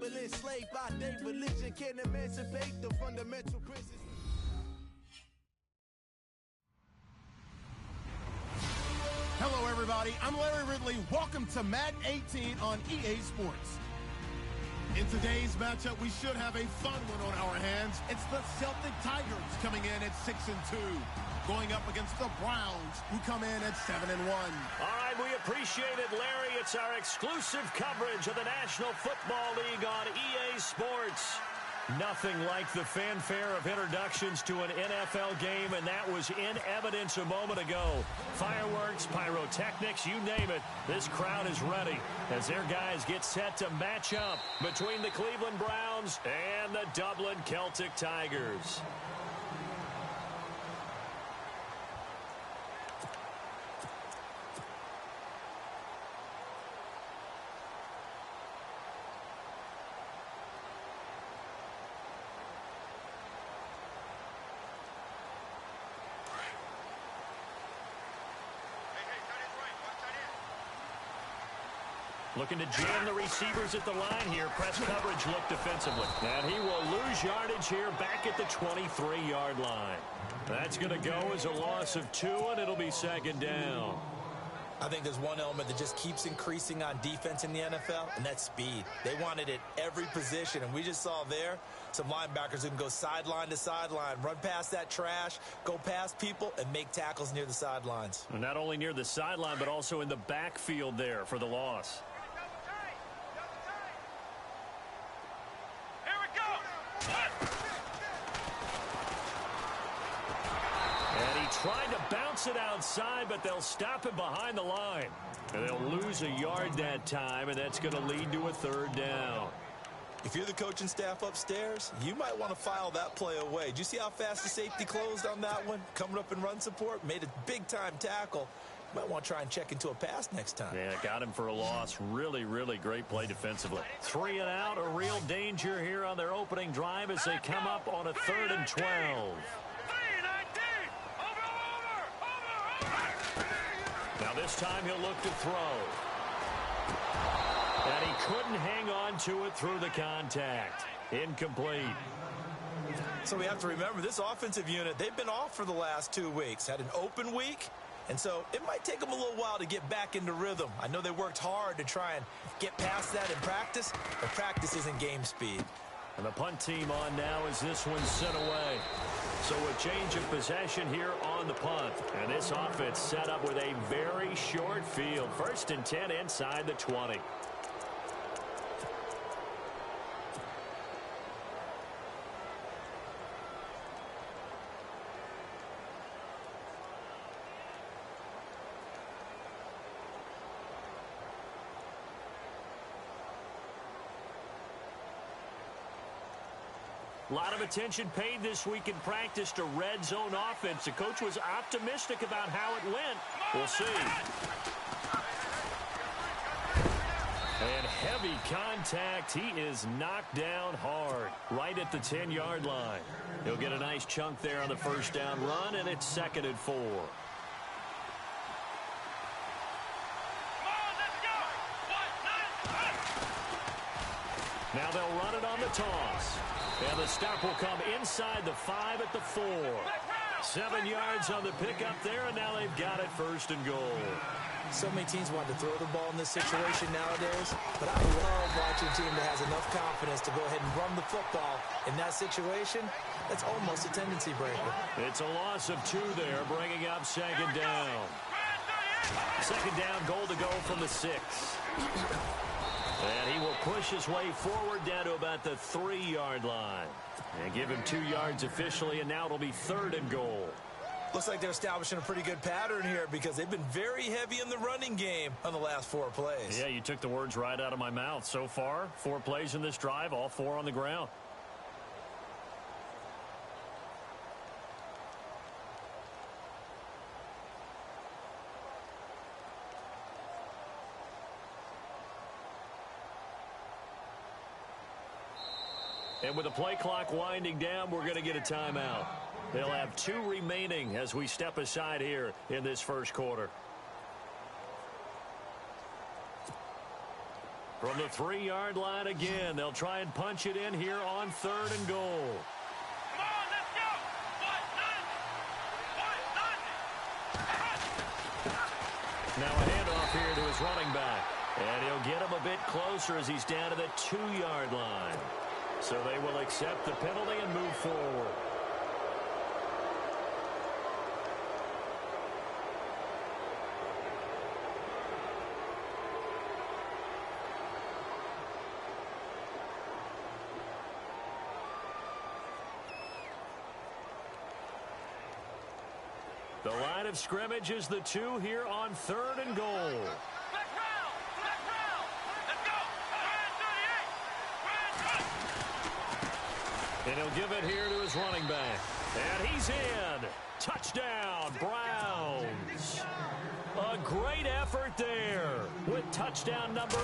people enslaved by their religion can't emancipate the fundamental principles. Hello, everybody. I'm Larry Ridley. Welcome to Madden 18 on EA Sports. In today's matchup, we should have a fun one on our hands. It's the Celtic Tigers coming in at 6-2, going up against the Browns, who come in at 7-1. All right, we appreciate it, Larry. It's our exclusive coverage of the National Football League on EA Sports. Nothing like the fanfare of introductions to an NFL game, and that was in evidence a moment ago. Fireworks, pyrotechnics, you name it. This crowd is ready as their guys get set to match up between the Cleveland Browns and the Dublin Celtic Tigers. Looking to jam the receivers at the line here. Press coverage look defensively. And he will lose yardage here back at the 23-yard line. That's going to go as a loss of 2, and it'll be second down. I think there's one element that just keeps increasing on defense in the NFL, and that's speed. They want it at every position, and we just saw there some linebackers who can go sideline to sideline, run past that trash, go past people, and make tackles near the sidelines. And not only near the sideline, but also in the backfield there for the loss. Trying to bounce it outside, but they'll stop it behind the line. And they'll lose a yard that time, and that's going to lead to a third down. If you're the coaching staff upstairs, you might want to file that play away. Did you see how fast the safety closed on that one? Coming up in run support, made a big-time tackle. You might want to try and check into a pass next time. Yeah, got him for a loss. Really, really great play defensively. 3 and out, a real danger here on their opening drive as they come up on a 3rd and 12. Now this time he'll look to throw. And he couldn't hang on to it through the contact. Incomplete. So we have to remember this offensive unit, they've been off for the last 2 weeks. Had an open week. And so it might take them a little while to get back into rhythm. I know they worked hard to try and get past that in practice, but practice isn't game speed. And the punt team on now as this one's sent away. So a change of possession here on the punt. And this offense set up with a very short field. 1st and 10 inside the 20. A lot of attention paid this week in practice to red zone offense. The coach was optimistic about how it went. We'll see. And heavy contact. He is knocked down hard right at the 10-yard line. He'll get a nice chunk there on the 1st down run, and it's 2nd and 4. Now they'll run it on the toss. And the stop will come inside the 5 at the 4. 7 yards on the pickup there, and now they've got it 1st and goal. So many teams want to throw the ball in this situation nowadays, but I love watching a team that has enough confidence to go ahead and run the football. In that situation, that's almost a tendency breaker. It's a loss of 2 there, bringing up 2nd down. 2nd down, goal to go from the 6. And he will push his way forward down to about the 3-yard line. And give him 2 yards officially, and now it'll be 3rd and goal. Looks like they're establishing a pretty good pattern here because they've been very heavy in the running game on the last 4 plays. Yeah, you took the words right out of my mouth. So far, 4 plays in this drive, all 4 on the ground. And with the play clock winding down, we're going to get a timeout. They'll have 2 remaining as we step aside here in this 1st quarter. From the 3-yard line again, they'll try and punch it in here on 3rd and goal. Come on, let's go! Now a handoff here to his running back. And he'll get him a bit closer as he's down to the 2-yard line. So they will accept the penalty and move forward. The line of scrimmage is the 2 here on 3rd and goal. And he'll give it here to his running back. And he's in. Touchdown, Browns. A great effort there with touchdown number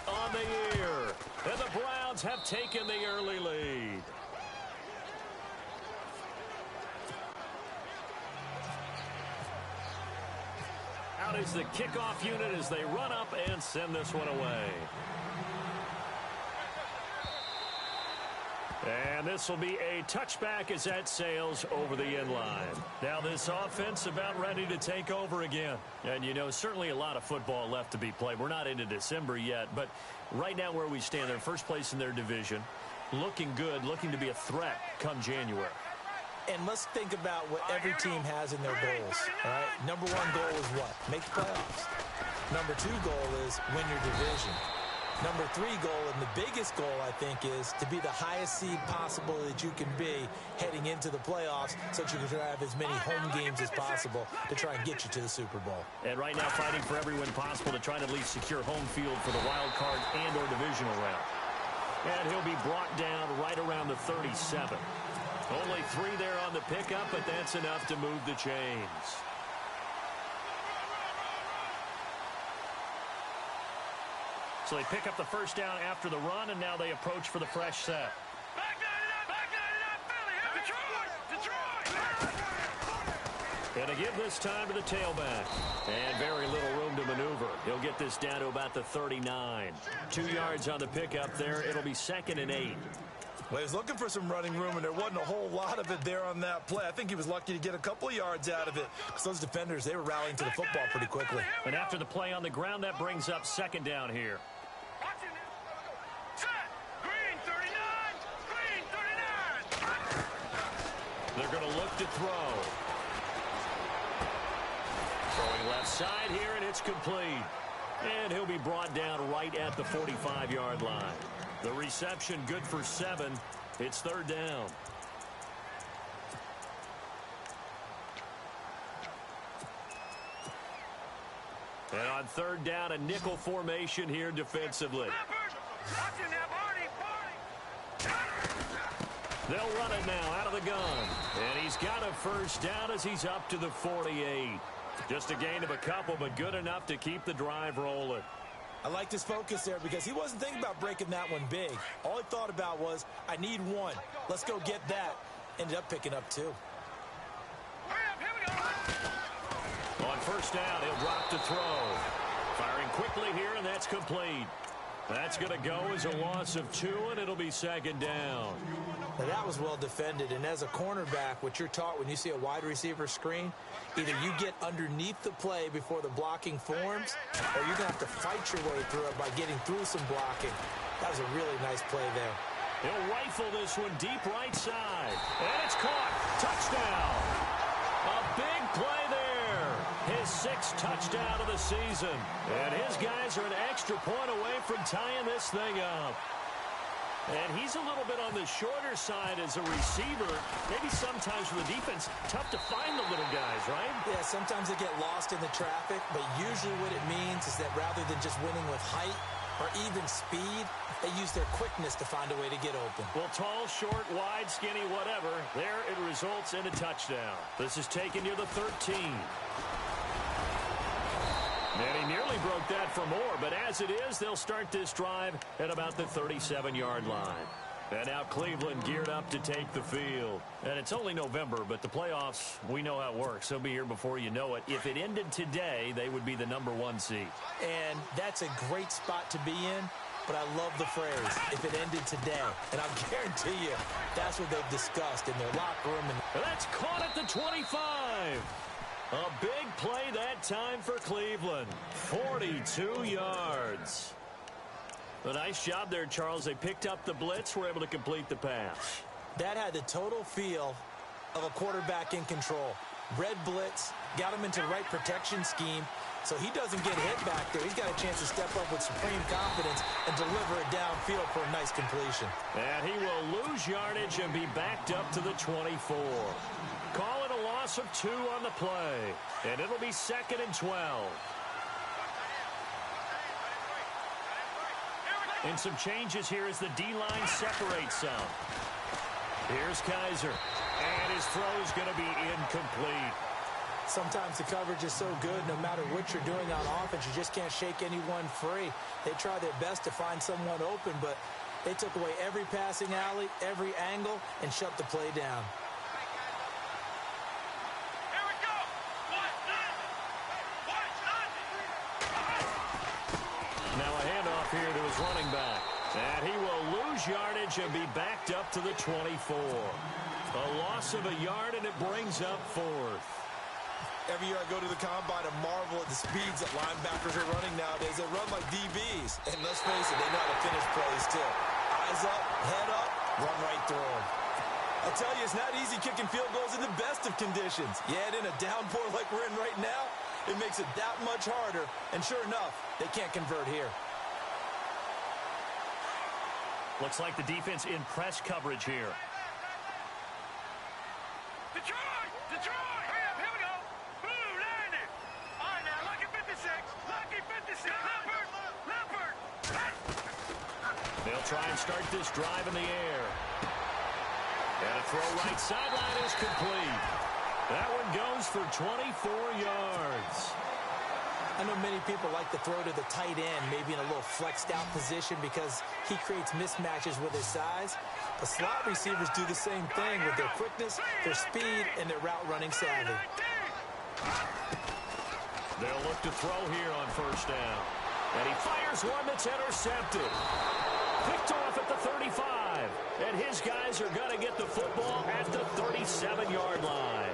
8 on the year. And the Browns have taken the early lead. Out is the kickoff unit as they run up and send this one away. And this will be a touchback as that sails over the end line. Now this offense about ready to take over again. And, you know, certainly a lot of football left to be played. We're not into December yet, but right now where we stand, they're first place in their division. Looking good, looking to be a threat come January. And let's think about what every team has in their goals, all right? Number 1 goal is what? Make the playoffs. Number 2 goal is win your division. Number 3 goal, and the biggest goal, I think, is to be the highest seed possible that you can be heading into the playoffs so that you can have as many home games as possible to try and get you to the Super Bowl. And right now fighting for every win possible to try and at least secure home field for the wild card and or divisional round. And he'll be brought down right around the 37. Only 3 there on the pickup, but that's enough to move the chains. So they pick up the first down after the run, and now they approach for the fresh set. Back that it up, Philly. Detroit. And to give this time to the tailback. And very little room to maneuver. He'll get this down to about the 39. 2 yards on the pickup there. It'll be 2nd and 8. Well, he was looking for some running room, and there wasn't a whole lot of it there on that play. I think he was lucky to get a couple of yards out of it because those defenders, they were rallying to the football pretty quickly. And after the play on the ground, that brings up 2nd down here. Set. Green 39. Green 39. They're going to look to throw. Throwing left side here, and it's complete. And he'll be brought down right at the 45-yard line. The reception good for 7. It's 3rd down. And on 3rd down, a nickel formation here defensively. They'll run it now out of the gun. And he's got a first down as he's up to the 48. Just a gain of a couple, but good enough to keep the drive rolling. I liked his focus there because he wasn't thinking about breaking that one big. All he thought about was, I need 1. Let's go get that. Ended up picking up 2. On first down, he'll drop to throw. Firing quickly here, and that's complete. That's going to go as a loss of 2, and it'll be 2nd down. Now that was well defended, and as a cornerback, what you're taught when you see a wide receiver screen, either you get underneath the play before the blocking forms, or you're going to have to fight your way through it by getting through some blocking. That was a really nice play there. He'll rifle this one deep right side, and it's caught. Touchdown. A big play there. His 6th touchdown of the season, and his guys are an extra point away from tying this thing up. And he's a little bit on the shorter side as a receiver. Maybe sometimes for the defense, tough to find the little guys, right? Yeah, sometimes they get lost in the traffic, but usually what it means is that rather than just winning with height or even speed, they use their quickness to find a way to get open. Well, tall, short, wide, skinny, whatever, there it results in a touchdown. This is taken near the 13. And he nearly broke that for more, but as it is, they'll start this drive at about the 37-yard line. And now Cleveland geared up to take the field. And it's only November, but the playoffs, we know how it works. They'll be here before you know it. If it ended today, they would be the #1 seed. And that's a great spot to be in but I love the phrase, if it ended today. And I'll guarantee you, that's what they've discussed in their locker room. And that's caught at the 25. A big play that time for Cleveland. 42 yards. A nice job there, Charles. They picked up the blitz, were able to complete the pass. That had the total feel of a quarterback in control. Red blitz, got him into the right protection scheme, so he doesn't get hit back there. He's got a chance to step up with supreme confidence and deliver it downfield for a nice completion. And he will lose yardage and be backed up to the 24. Call it a loss of 2 on the play, and it'll be 2nd and 12. And some changes here as the D-line separates some. Here's Kaiser, and his throw's going to be incomplete. Sometimes the coverage is so good, no matter what you're doing on offense, you just can't shake anyone free. They try their best to find someone open, but they took away every passing alley, every angle, and shut the play down. Here we go. Now a handoff here to his running back. And he will lose yardage and be backed up to the 24. A loss of a yard, and it brings up 4th. Every year I go to the combine and marvel at the speeds that linebackers are running nowadays. They run like DBs. And let's face it, they know how to finish plays too. Eyes up, head up, run right through them. I'll tell you, it's not easy kicking field goals in the best of conditions. Yet in a downpour like we're in right now, it makes it that much harder. And sure enough, they can't convert here. Looks like the defense in press coverage here. Detroit! Detroit! Hurry up, here we go. Blue, landed. All right, now, lucky 56. Lucky 56. Leopard! Leopard! They'll try and start this drive in the air. And a throw right sideline is complete. That one goes for 24 yards. I know many people like to throw to the tight end, maybe in a little flexed out position because he creates mismatches with his size. But slot receivers do the same thing with their quickness, their speed, and their route running savvy. They'll look to throw here on 1st down. And he fires one that's intercepted. Picked off at the 35. And his guys are going to get the football at the 37-yard line.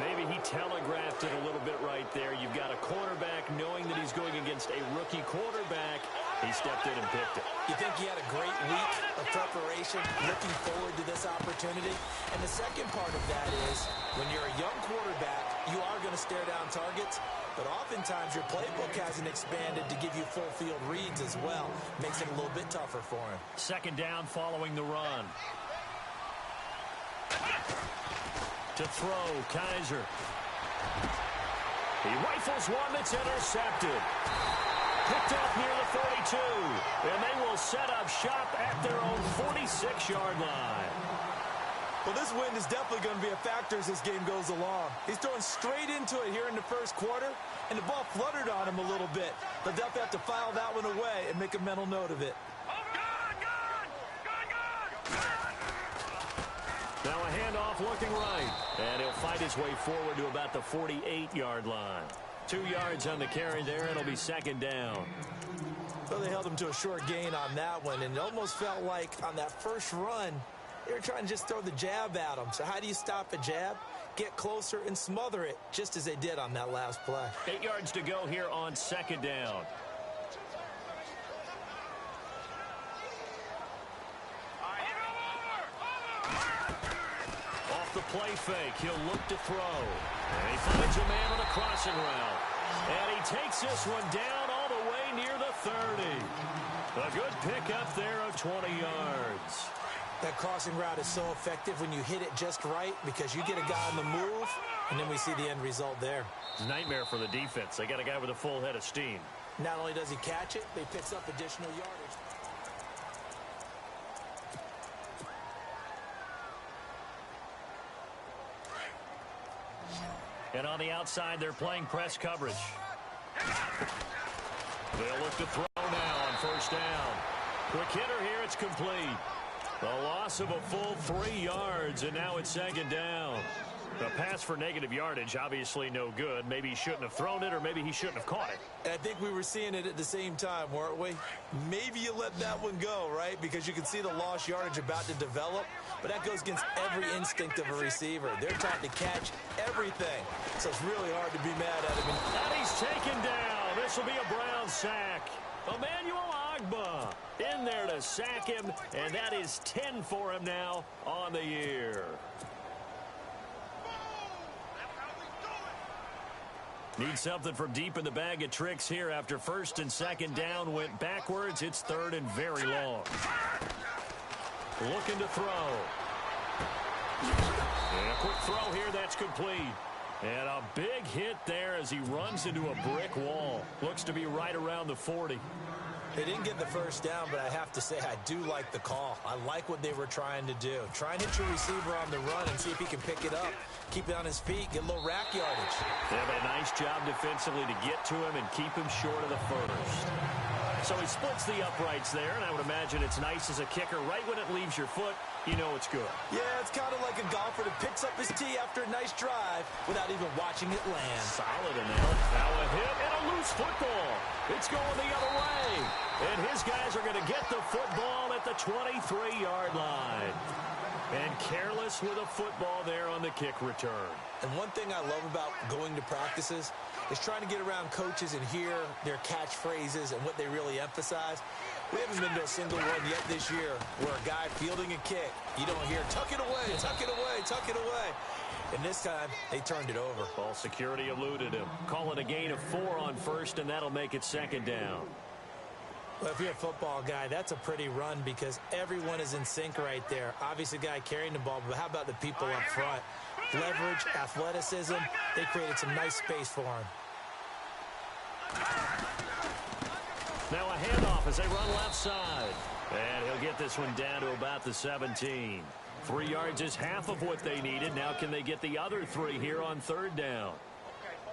Maybe he telegraphed it a little bit right there. You've got a quarterback knowing that he's going against a rookie quarterback. He stepped in and picked it. You think he had a great week of preparation, looking forward to this opportunity? And the second part of that is, when you're a young quarterback, you are going to stare down targets, but oftentimes your playbook hasn't expanded to give you full field reads as well. Makes it a little bit tougher for him. 2nd down following the run. To throw, Kaiser. He rifles one that's intercepted. Picked off near the 42. And they will set up shop at their own 46-yard line. Well, this wind is definitely going to be a factor as this game goes along. He's throwing straight into it here in the 1st quarter, and the ball fluttered on him a little bit. But they'll have to file that one away and make a mental note of it. Now a handoff looking right. And he'll fight his way forward to about the 48-yard line. 2 yards on the carry there. It'll be 2nd down. Well, they held him to a short gain on that one, and it almost felt like on that first run, they were trying to just throw the jab at him. So how do you stop a jab? Get closer and smother it, just as they did on that last play. 8 yards to go here on 2nd down. The play fake. He'll look to throw. And he finds a man on a crossing route. And he takes this one down all the way near the 30. A good pickup there of 20 yards. That crossing route is so effective when you hit it just right because you get a guy on the move, and then we see the end result there. It's a nightmare for the defense. They got a guy with a full head of steam. Not only does he catch it, but he picks up additional yardage. And on the outside, they're playing press coverage. They'll look to throw now on 1st down. Quick hitter here, it's complete. A loss of a full 3 yards, and now it's 2nd down. A pass for negative yardage, obviously no good. Maybe he shouldn't have thrown it, or maybe he shouldn't have caught it. And I think we were seeing it at the same time, weren't we? Maybe you let that one go, right? Because you can see the lost yardage about to develop, but that goes against every instinct of a receiver. They're trying to catch everything, so it's really hard to be mad at him. And he's taken down. This will be a Brown sack. Emmanuel Agba in there to sack him, and that is 10 for him now on the year. Need something from deep in the bag of tricks here after first and second down went backwards. It's third and very long. Looking to throw. And a quick throw here, that's complete. And a big hit there as he runs into a brick wall. Looks to be right around the 40. They didn't get the first down, but I have to say I do like the call. I like what they were trying to do. Try and hit your receiver on the run and see if he can pick it up. Keep it on his feet, get a little rack yardage. They have a nice job defensively to get to him and keep him short of the first. So he splits the uprights there, and I would imagine it's nice as a kicker. Right when it leaves your foot, you know it's good. Yeah, it's kind of like a golfer that picks up his tee after a nice drive without even watching it land. Solid in there. Now a hit and a loose football. It's going the other way. And his guys are going to get the football at the 23-yard line. And careless with a football there on the kick return. And one thing I love about going to practices is trying to get around coaches and hear their catchphrases and what they really emphasize. We haven't been to a single one yet this year where a guy fielding a kick, you don't hear, tuck it away, tuck it away, tuck it away. And this time, they turned it over. Ball security eluded him. Call it a gain of 4 on first, and that'll make it second down. Well, if you're a football guy, that's a pretty run because everyone is in sync right there. Obviously, the guy carrying the ball, but how about the people up front? Leverage, athleticism, they created some nice space for him. Now a handoff as they run left side. And he'll get this one down to about the 17. 3 yards is half of what they needed. Now can they get the other 3 here on third down?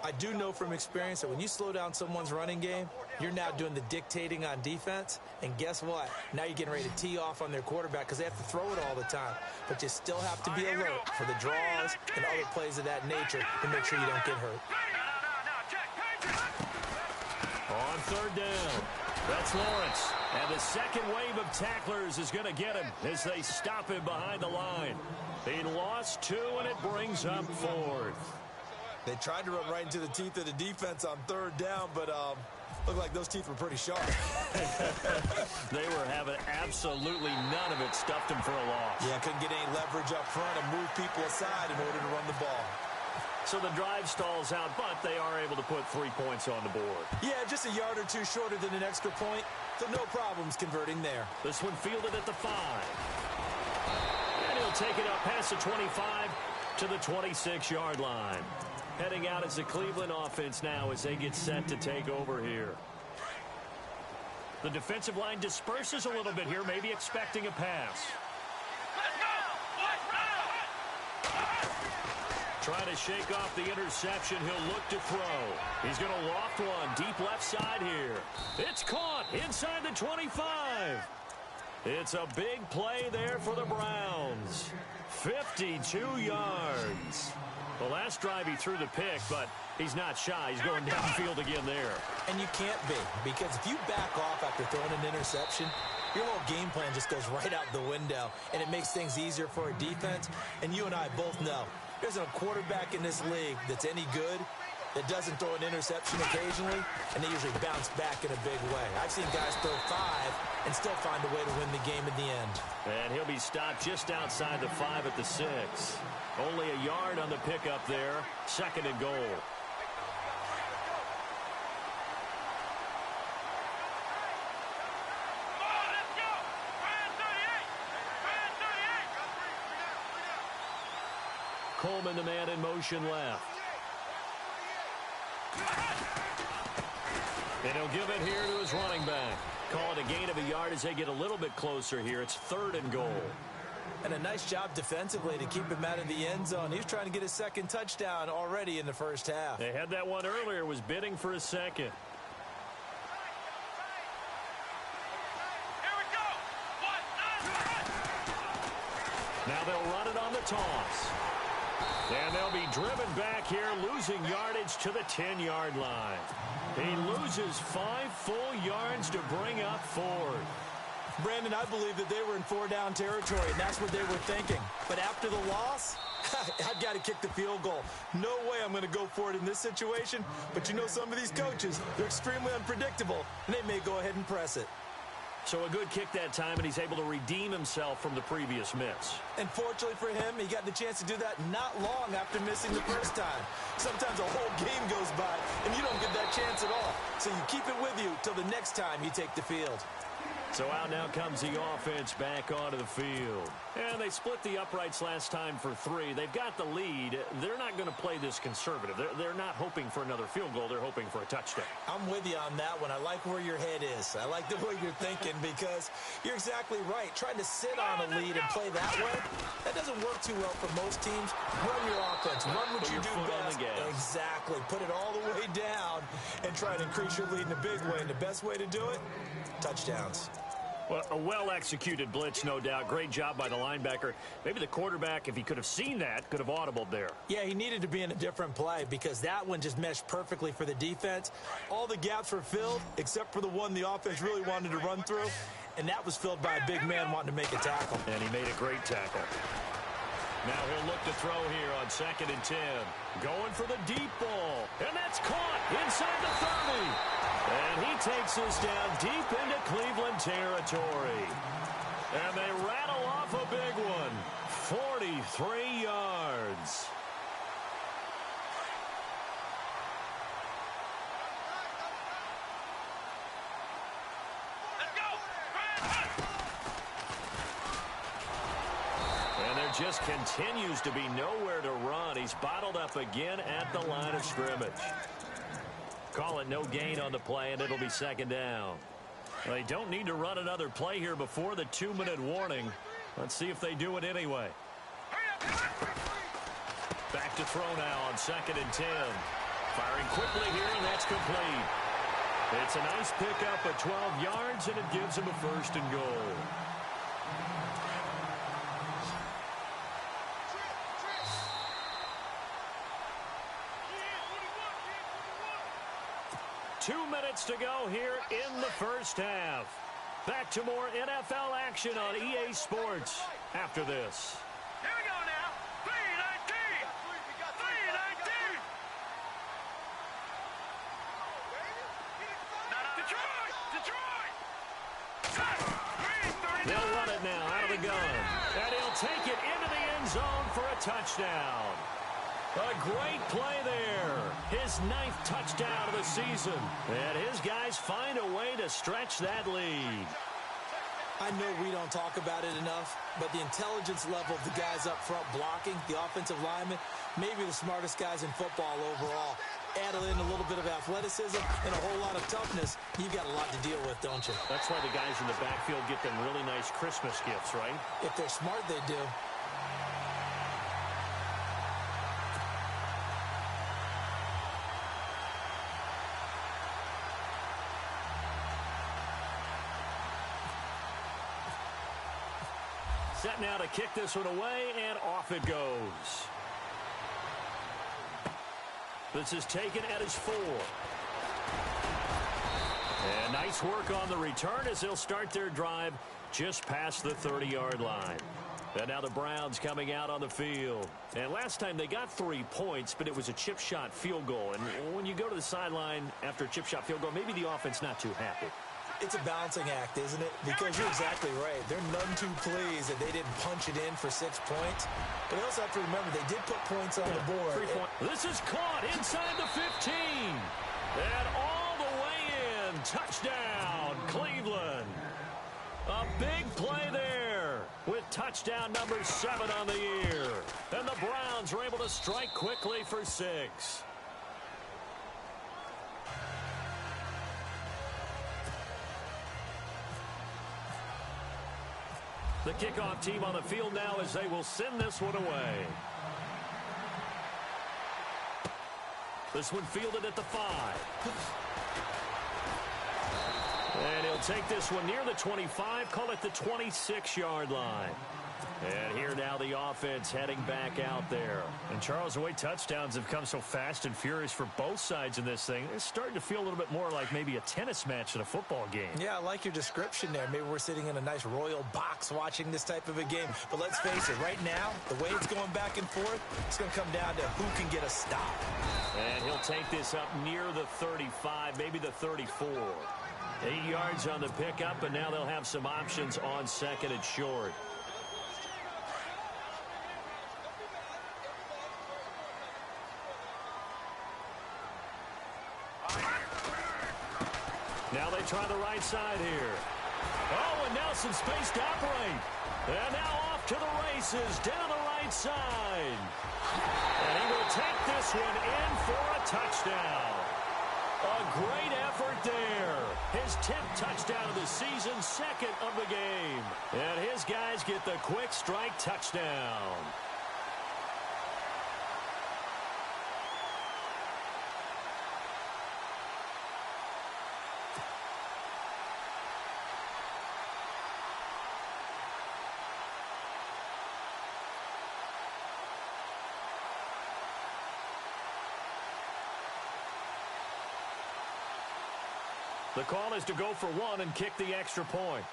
I do know from experience that when you slow down someone's running game, you're now doing the dictating on defense. And guess what? Now you're getting ready to tee off on their quarterback because they have to throw it all the time. But you still have to be alert for the draws and other plays of that nature to make sure you don't get hurt. On third down, that's Lawrence. And the second wave of tacklers is going to get him as they stop him behind the line. He lost 2, and it brings up 4th. They tried to run right into the teeth of the defense on third down, but looked like those teeth were pretty sharp. They were having absolutely none of it. Stuffed him for a loss. Yeah, couldn't get any leverage up front and move people aside in order to run the ball. So the drive stalls out, but they are able to put 3 points on the board. Yeah, just a yard or 2 shorter than an extra point, so no problems converting there. This one fielded at the 5. And he'll take it up past the 25 to the 26-yard line. Heading out as the Cleveland offense now as they get set to take over here. The defensive line disperses a little bit here, maybe expecting a pass. Trying to shake off the interception. He'll look to throw. He's going to loft one deep left side here. It's caught inside the 25. It's a big play there for the Browns. 52 yards. The last drive he threw the pick, but he's not shy. He's going downfield again there. And you can't be, because if you back off after throwing an interception, your whole game plan just goes right out the window, and it makes things easier for a defense. And you and I both know there's a quarterback in this league that's any good that doesn't throw an interception occasionally, and they usually bounce back in a big way. I've seen guys throw 5 and still find a way to win the game in the end. And he'll be stopped just outside the 5 at the 6. Only a yard on the pickup there. Second and goal. Coleman, the man in motion left. And he'll give it here to his running back. Call it a gain of a yard as they get a little bit closer here. It's third and goal. And a nice job defensively to keep him out of the end zone. He was trying to get his second touchdown already in the first half. They had that one earlier, was bidding for a second. Here we go. Now they'll run it on the toss. And they'll be driven back here, losing yardage to the 10-yard line. He loses 5 full yards to bring up 4th. Brandon, I believe that they were in 4-down territory, and that's what they were thinking. But after the loss, I've got to kick the field goal. No way I'm going to go for it in this situation. But you know some of these coaches, they're extremely unpredictable, and they may go ahead and press it. So a good kick that time, and he's able to redeem himself from the previous miss. And fortunately for him, he got the chance to do that not long after missing the first time. Sometimes a whole game goes by, and you don't get that chance at all. So you keep it with you till the next time you take the field. So out now comes the offense back onto the field. And they split the uprights last time for 3. They've got the lead. They're not going to play this conservative. They're not hoping for another field goal. They're hoping for a touchdown. I'm with you on that one. I like where your head is. I like the way you're thinking because you're exactly right. Trying to sit on a lead and play that way, that doesn't work too well for most teams. Run your offense. Run what you do best. Exactly. Put it all the way down and try to increase your lead in a big way. And the best way to do it, touchdowns. Well, a well-executed blitz, no doubt. Great job by the linebacker. Maybe the quarterback, if he could have seen that, could have audibled there. Yeah, he needed to be in a different play because that one just meshed perfectly for the defense. All the gaps were filled except for the one the offense really wanted to run through, and that was filled by a big man wanting to make a tackle. And he made a great tackle. Now he'll look to throw here on 2nd and 10. Going for the deep ball. And that's caught inside the 30. And he takes us down deep into Cleveland territory. And they rattle off a big one. 43 yards. And there just continues to be nowhere to run. He's bottled up again at the line of scrimmage. Call it no gain on the play, and it'll be 2nd down. They don't need to run another play here before the 2-minute warning. Let's see if they do it anyway. Back to throw now on 2nd and 10. Firing quickly here, and that's complete. It's a nice pickup at 12 yards, and it gives him a 1st and goal. Two minutes to go here in the first half. Back to more NFL action on EA Sports after this. Here we go now. 3-19. 3-19. Detroit. They'll run it now out of the gun. And he'll take it into the end zone for a touchdown. A great play there. His 9th touchdown of the season. And his guys find a way to stretch that lead. I know we don't talk about it enough, but the intelligence level of the guys up front blocking, the offensive linemen, maybe the smartest guys in football overall. Add in a little bit of athleticism and a whole lot of toughness. You've got a lot to deal with, don't you? That's why the guys in the backfield get them really nice Christmas gifts, right? If they're smart, they do. Set now to kick this one away, and off it goes. This is taken at his 4. And nice work on the return as they'll start their drive just past the 30-yard line. And now the Browns coming out on the field. And last time they got 3 points, but it was a chip shot field goal. And when you go to the sideline after a chip shot field goal, maybe the offense not too happy. It's a balancing act, isn't it? Because you're exactly right. They're none too pleased that they didn't punch it in for 6 points. But they also have to remember they did put points on the board. This is caught inside the 15. And all the way in. Touchdown, Cleveland. A big play there with touchdown number 7 on the year. And the Browns are able to strike quickly for 6. The kickoff team on the field now as they will send this one away. This one fielded at the 5. And he'll take this one near the 25, call it the 26-yard line. And here now the offense heading back out there. And Charles, the way touchdowns have come so fast and furious for both sides in this thing, it's starting to feel a little bit more like maybe a tennis match in a football game. Yeah, I like your description there. Maybe we're sitting in a nice royal box watching this type of a game. But let's face it, right now, the way it's going back and forth, it's going to come down to who can get a stop. And he'll take this up near the 35, maybe the 34. 8 yards on the pickup, and now they'll have some options on second and short. Now they try the right side here. Oh, and now some space to operate. And now off to the races, down the right side. And he will take this one in for a touchdown. A great effort there. His 10th touchdown of the season, second of the game. And his guys get the quick strike touchdown. The call is to go for one and kick the extra point.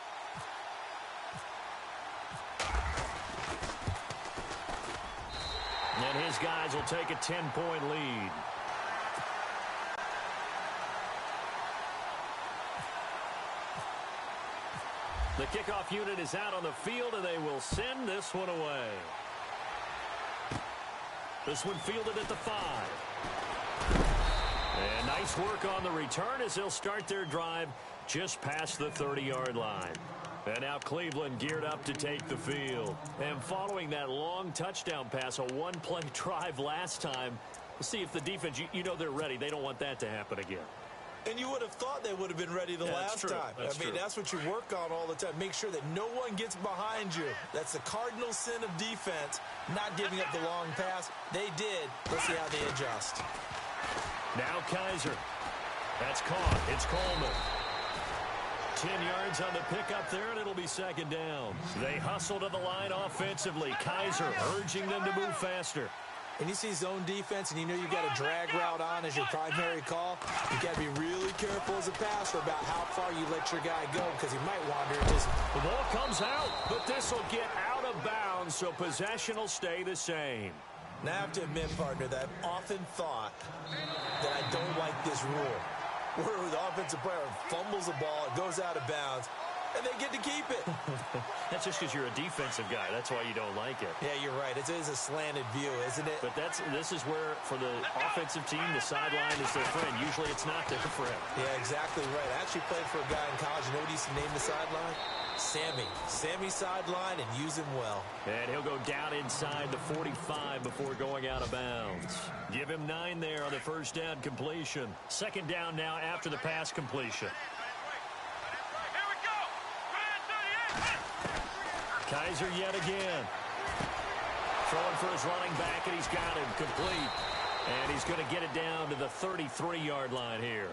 And his guys will take a 10-point lead. The kickoff unit is out on the field, and they will send this one away. This one fielded at the 5. And nice work on the return as they'll start their drive just past the 30-yard line. And now Cleveland geared up to take the field. And following that long touchdown pass, a one-play drive last time, we'll see if the defense, you know they're ready. They don't want that to happen again. And you would have thought they would have been ready the last time. That's what you work on all the time. Make sure that no one gets behind you. That's the cardinal sin of defense, not giving up the long pass. They did. Let's see how they adjust. Now Kaiser. That's caught. It's Coleman. 10 yards on the pickup there, and it'll be second down. They hustle to the line offensively. Kaiser urging them to move faster. When you see zone defense and you know you got a drag route on as your primary call, you got to be really careful as a passer about how far you let your guy go because he might wander. The ball comes out, but this will get out of bounds, so possession will stay the same. Now, I have to admit, partner, that I've often thought that I don't like this rule, where the offensive player fumbles the ball, it goes out of bounds, and they get to keep it. That's just because you're a defensive guy. That's why you don't like it. Yeah, you're right. It is a slanted view, isn't it? But this is where, for the offensive team, the sideline is their friend. Usually it's not their friend. Yeah, exactly right. I actually played for a guy in college. You know what he used to name the sideline? Sammy. Sammy sideline, and use him well. And he'll go down inside the 45 before going out of bounds. Give him 9 there on the first down completion. Second down now after the pass completion. Kaiser yet again. Throwing for his running back, and he's got him complete. And he's going to get it down to the 33-yard line here.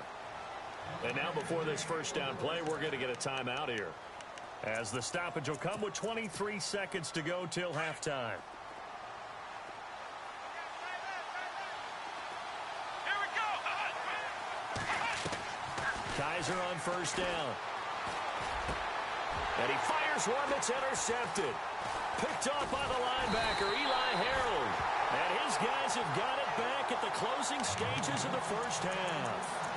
And now before this first down play, we're going to get a timeout here, as the stoppage will come with 23 seconds to go till halftime. Here we go. Kaiser on first down. And he fires one that's intercepted. Picked off by the linebacker, Eli Harold. And his guys have got it back at the closing stages of the first half.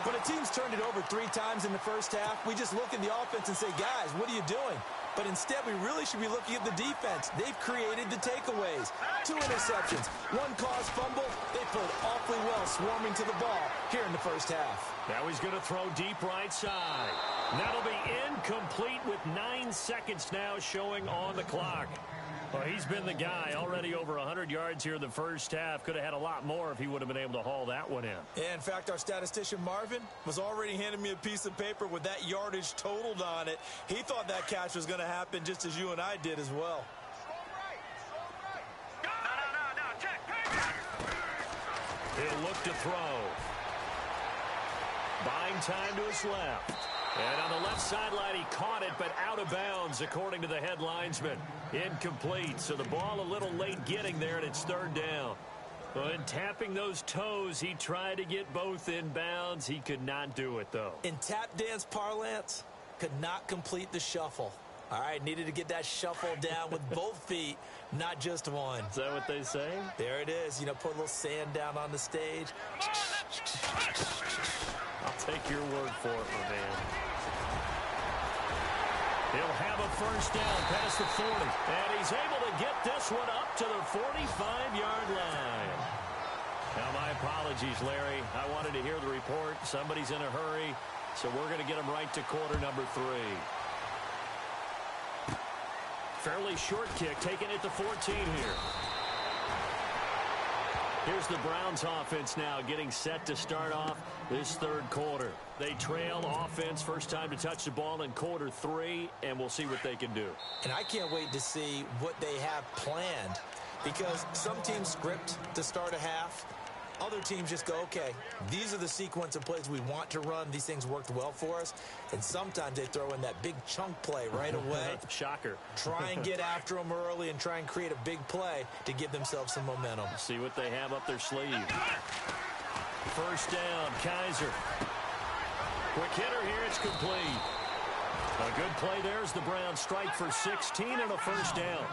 When a team's turned it over 3 times in the first half, we just look at the offense and say, guys, what are you doing? But instead, we really should be looking at the defense. They've created the takeaways. 2 interceptions, 1 caused fumble. They played awfully well swarming to the ball here in the first half. Now he's going to throw deep right side. That'll be incomplete with 9 seconds now showing on the clock. Well, he's been the guy, already over 100 yards here in the first half. Could have had a lot more if he would have been able to haul that one in. Yeah, in fact, our statistician Marvin was already handing me a piece of paper with that yardage totaled on it. He thought that catch was going to happen just as you and I did as well. No, check. He'll look to throw. Buying time to his left. And on the left sideline, he caught it, but out of bounds, according to the head linesman. Incomplete, so the ball a little late getting there, and it's third down. But tapping those toes, he tried to get both in bounds. He could not do it, though. In tap dance parlance, could not complete the shuffle. All right, needed to get that shuffle down with both feet, not just one. Is that what they say? There it is. You know, put a little sand down on the stage. I'll take your word for it, my man. He'll have a first down past the 40. And he's able to get this one up to the 45-yard line. Now, my apologies, Larry. I wanted to hear the report. Somebody's in a hurry, so we're going to get him right to quarter number 3. Fairly short kick, taking it to 14 here. Here's the Browns offense now getting set to start off this third quarter. They trail offense, first time to touch the ball in quarter 3, and we'll see what they can do. And I can't wait to see what they have planned, because some teams script to start a half. Other teams just go, okay, these are the sequence of plays we want to run. These things worked well for us. And sometimes they throw in that big chunk play right away. Shocker. Try and get after them early and try and create a big play to give themselves some momentum. See what they have up their sleeve. First down, Kaiser. Quick hitter here, it's complete. A good play there as the Browns strike for 16 and a first down.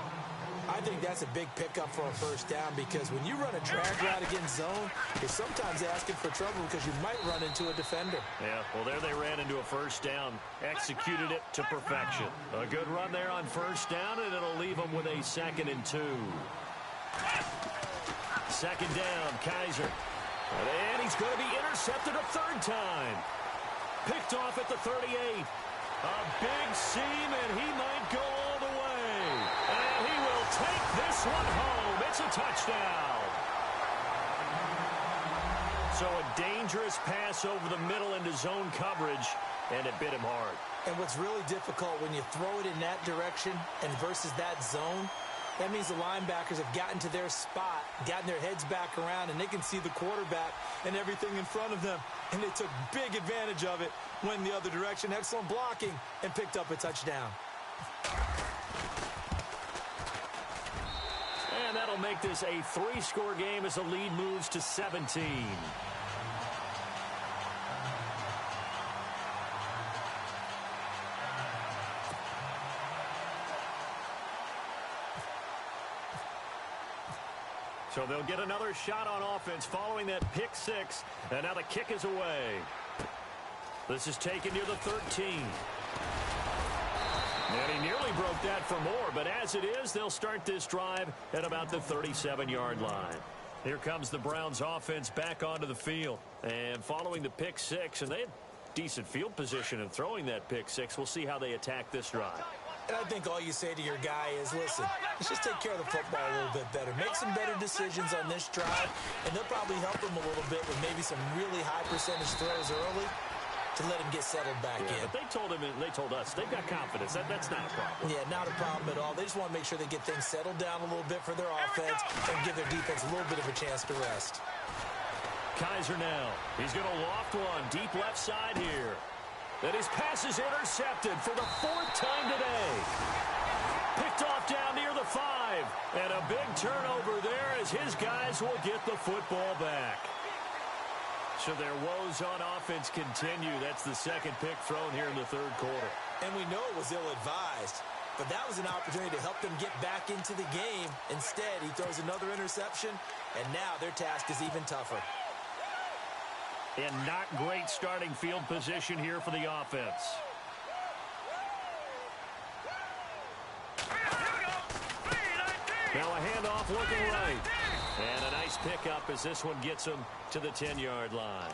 I think that's a big pickup for a first down, because when you run a drag route against zone, you're sometimes asking for trouble because you might run into a defender. Yeah, well, there they ran into a first down, executed it to perfection. A good run there on first down, and it'll leave them with a 2nd and 2. Second down, Kaiser. And he's going to be intercepted a third time. Picked off at the 38. A big seam, and he might go all the way. And he will take this one home. It's a touchdown. So a dangerous pass over the middle into zone coverage, and it bit him hard. And what's really difficult when you throw it in that direction and versus that zone, that means the linebackers have gotten to their spot, gotten their heads back around, and they can see the quarterback and everything in front of them. And they took big advantage of it, went the other direction, excellent blocking, and picked up a touchdown. And that'll make this a 3-score game as the lead moves to 17. So they'll get another shot on offense following that pick 6. And now the kick is away. This is taken near the 13. And he nearly broke that for more, but as it is, they'll start this drive at about the 37-yard line. Here comes the Browns offense back onto the field. And following the pick 6, and they had decent field position in throwing that pick 6. We'll see how they attack this drive. And I think all you say to your guy is, listen, let's just take care of the football a little bit better. Make some better decisions on this drive, and they'll probably help him a little bit with maybe some really high percentage throws early to let him get settled back in. But they told him, and they told us, they've got confidence. That's not a problem. Yeah, not a problem at all. They just want to make sure they get things settled down a little bit for their offense and give their defense a little bit of a chance to rest. Kaiser now. He's going to loft one deep left side here. Then his pass is intercepted for the 4th time today. Picked off down near the 5. And a big turnover there as his guys will get the football back. So their woes on offense continue. That's the 2nd pick thrown here in the 3rd quarter. And we know it was ill-advised, but that was an opportunity to help them get back into the game. Instead, he throws another interception, and now their task is even tougher. And not great starting field position here for the offense. Now a handoff looking right. And a nice pickup as this one gets him to the 10-yard line.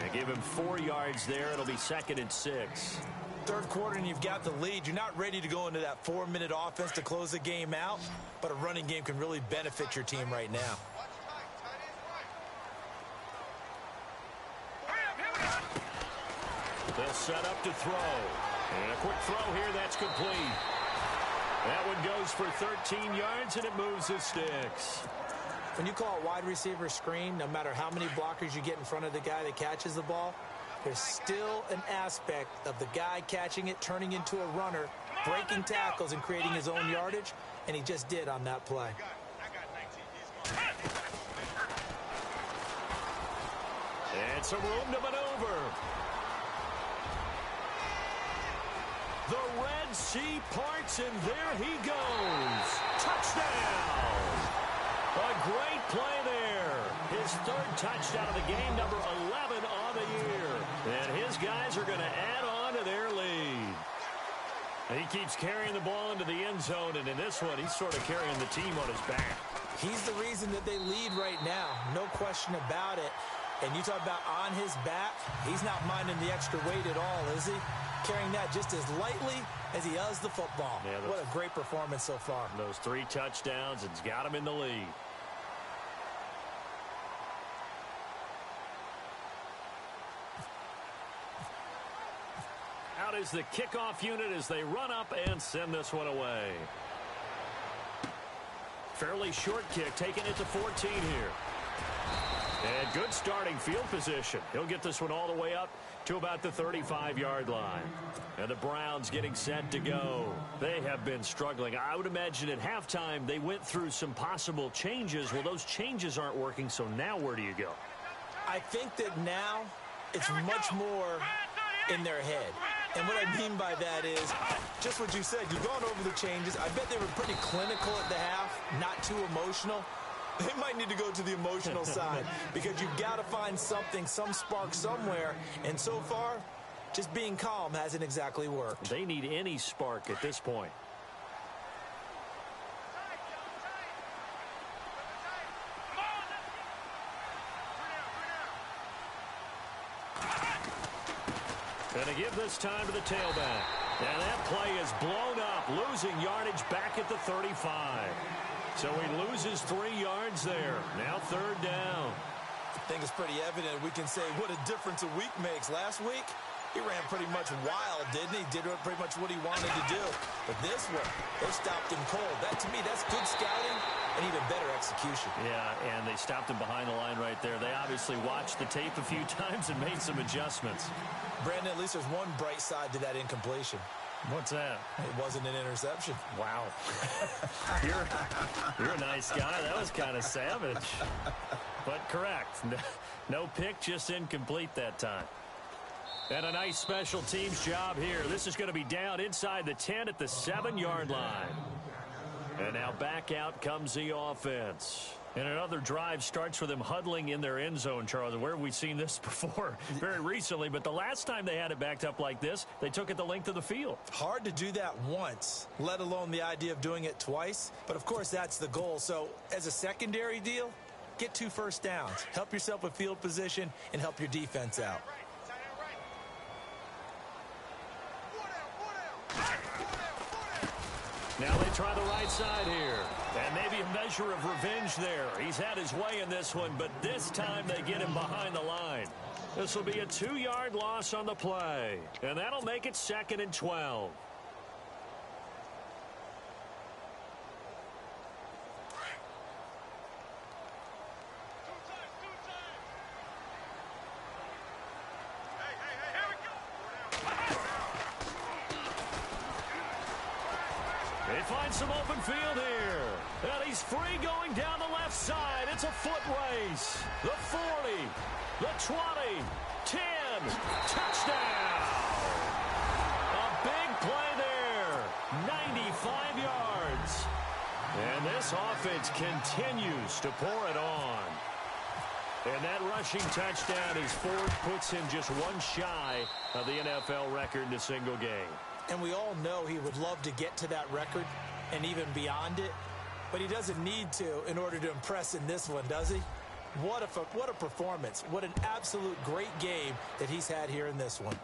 And give him 4 yards there. It'll be 2nd and 6. 3rd quarter and you've got the lead. You're not ready to go into that 4-minute offense to close the game out, but a running game can really benefit your team right now. They'll set up to throw. And a quick throw here, that's complete. That one goes for 13 yards, and it moves the sticks. When you call a wide receiver screen, no matter how many blockers you get in front of the guy that catches the ball, there's still an aspect of the guy catching it, turning into a runner, breaking tackles and creating his own yardage, and he just did on that play. It's a room to maneuver. The Red Sea parts, and there he goes. Touchdown! A great play there. His third touchdown of the game, number 11 on the year. And his guys are going to add on to their lead. He keeps carrying the ball into the end zone, and in this one, he's sort of carrying the team on his back. He's the reason that they lead right now. No question about it. And you talk about on his back, he's not minding the extra weight at all, is he? Carrying that just as lightly as he does the football. Yeah, what a great performance so far. Those 3 touchdowns, it's got him in the lead. Out is the kickoff unit as they run up and send this one away. Fairly short kick, taking it to 14 here. And good starting field position. He'll get this one all the way up to about the 35-yard line. And the Browns getting set to go. They have been struggling. I would imagine at halftime they went through some possible changes. Well, those changes aren't working, so now where do you go? I think that now it's much more in their head. And what I mean by that is just what you said. You've gone over the changes. I bet they were pretty clinical at the half, not too emotional. They might need to go to the emotional side because you've got to find something, some spark somewhere. And so far, just being calm hasn't exactly worked. They need any spark at this point. Going to give this time to the tailback. And that play is blown up, losing yardage back at the 35. So he loses 3 yards there. Now 3rd down. I think it's pretty evident we can say what a difference a week makes. Last week, he ran pretty much wild, didn't he? Did pretty much what he wanted to do. But this one, they stopped him cold. That, to me, that's good scouting and even better execution. Yeah, and they stopped him behind the line right there. They obviously watched the tape a few times and made some adjustments. Brandon, at least there's one bright side to that incompletion. What's that? It wasn't an interception. Wow. You're a nice guy. That was kind of savage. But correct. No pick, just incomplete that time. And a nice special teams job here. This is going to be down inside the 10 at the 7-yard line. And now back out comes the offense. And another drive starts with them huddling in their end zone, Charles. Where have we seen this before? Very recently, but the last time they had it backed up like this, they took it the length of the field. Hard to do that once, let alone the idea of doing it twice. But, of course, that's the goal. So, as a secondary deal, get 2 first downs. Help yourself with field position and help your defense out. Now they try the right side here. And maybe a measure of revenge there. He's had his way in this one, but this time they get him behind the line. This will be a 2-yard loss on the play. And that'll make it 2nd and 12. They find some open field here. And he's free going down the left side. It's a foot race. The 40, the 20, 10, touchdown. A big play there. 95 yards. And this offense continues to pour it on. And that rushing touchdown is 4th, puts him just 1 shy of the NFL record in a single game. And we all know he would love to get to that record and even beyond it, but he doesn't need to in order to impress in this one, does he? What a performance. What an absolute great game that he's had here in this one.